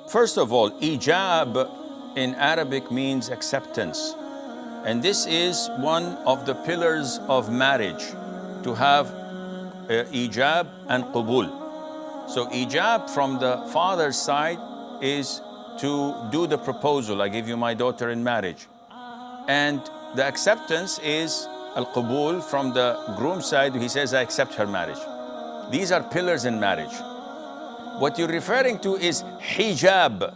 First of all, hijab in Arabic means acceptance. And this is one of the pillars of marriage, to have hijab and qabul. So hijab from the father's side is to do the proposal. I give you my daughter in marriage. And the acceptance is al-qabul from the groom's side. He says, I accept her marriage. These are pillars in marriage. What you're referring to is hijab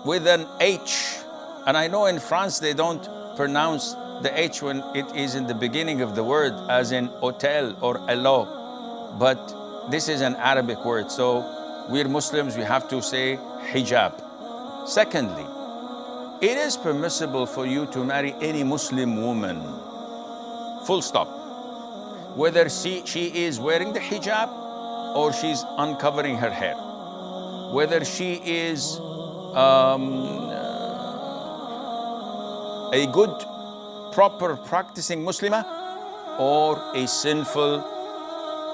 with an H. And I know in France they don't pronounce the H when it is in the beginning of the word, as in hotel or hello. But this is an Arabic word, so we're Muslims, we have to say hijab. Secondly, it is permissible for you to marry any Muslim woman, full stop. Whether she is wearing the hijab or she's uncovering her hair. Whether she is a good, proper practicing Muslimah or a sinful,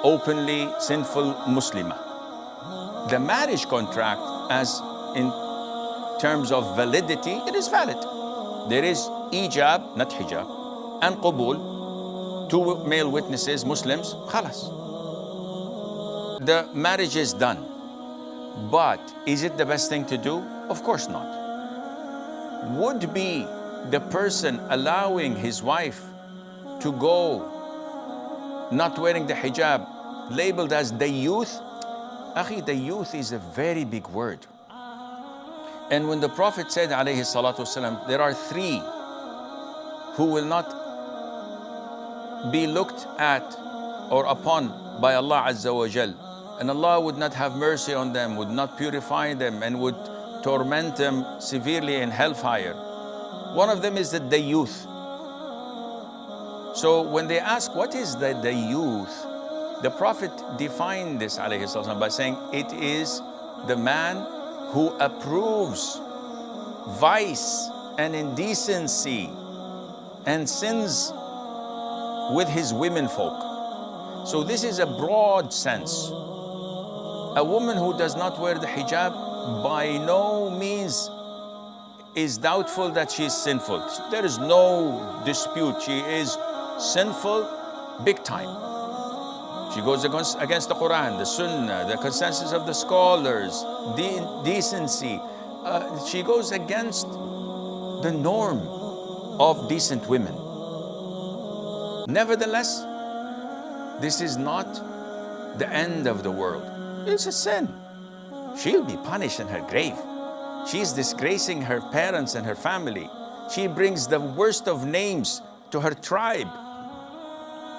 openly sinful Muslimah. The marriage contract, as in terms of validity, it is valid. There is hijab, not hijab, and qabul, two male witnesses, Muslims, khalas. The marriage is done. But is it the best thing to do? Of course not. Would be the person allowing his wife to go not wearing the hijab labeled as dayyouth? Akhi, dayyouth is a very big word. And when the Prophet said, alayhi salatu wasalam, there are three who will not be looked at or upon by Allah Azza wa Jal, and Allah would not have mercy on them, would not purify them, and would torment them severely in hellfire. One of them is the dayyouth. So when they ask, what is the dayyouth? The Prophet defined this, alayhi salam, by saying, it is the man who approves vice and indecency and sins with his women folk. So this is a broad sense. A woman who does not wear the hijab by no means is doubtful that she is sinful. There is no dispute. She is sinful big time. She goes against the Quran, the Sunnah, the consensus of the scholars, decency. She goes against the norm of decent women. Nevertheless, this is not the end of the world. It's a sin. She'll be punished in her grave. She's disgracing her parents and her family. She brings the worst of names to her tribe.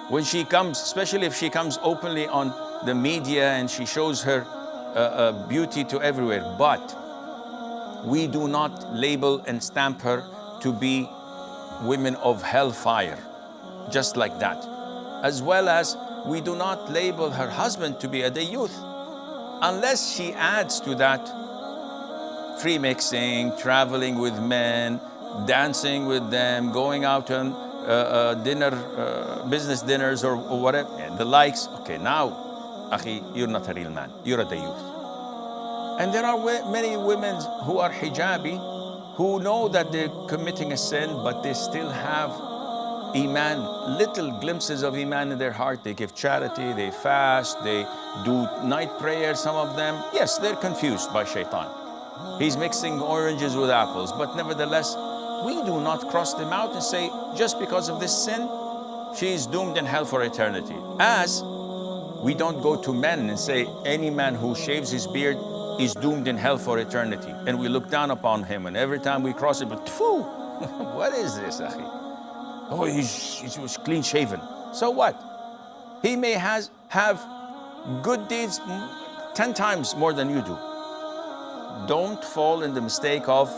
When she comes, especially if she comes openly on the media and she shows her beauty to everywhere. But we do not label and stamp her to be women of hellfire, just like that. As well as we do not label her husband to be a dayyouth, unless she adds to that free mixing, traveling with men, dancing with them, going out on business dinners or whatever, the likes. Okay, now, akhi, you're not a real man, you're a dayyouth. And there are many women who are hijabi, who know that they're committing a sin, but they still have iman, little glimpses of iman in their heart. They give charity, they fast, they do night prayer, some of them. Yes, they're confused by shaitan. He's mixing oranges with apples, but nevertheless, we do not cross them out and say, just because of this sin, she is doomed in hell for eternity. As we don't go to men and say, any man who shaves his beard is doomed in hell for eternity. And we look down upon him, and every time we cross it, but phew, what is this, akhi? Oh, he was clean shaven. So what? He may have good deeds 10 times more than you do. Don't fall in the mistake of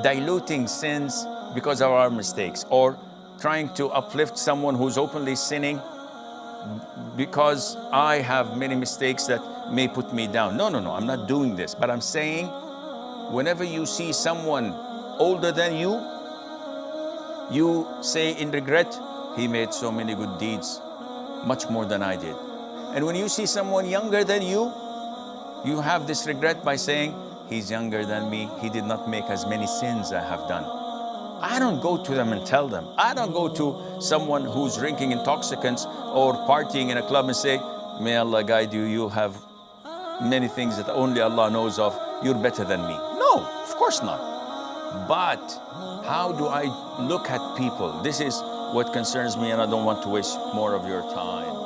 diluting sins because of our mistakes, or trying to uplift someone who's openly sinning because I have many mistakes that may put me down. No, I'm not doing this. But I'm saying, whenever you see someone older than you, you say in regret, he made so many good deeds, much more than I did. And when you see someone younger than you, you have this regret by saying, he's younger than me, he did not make as many sins I have done. I don't go to them and tell them. I don't go to someone who's drinking intoxicants or partying in a club and say, may Allah guide you, you have many things that only Allah knows of, you're better than me. No, of course not. But how do I look at people? This is what concerns me, and I don't want to waste more of your time.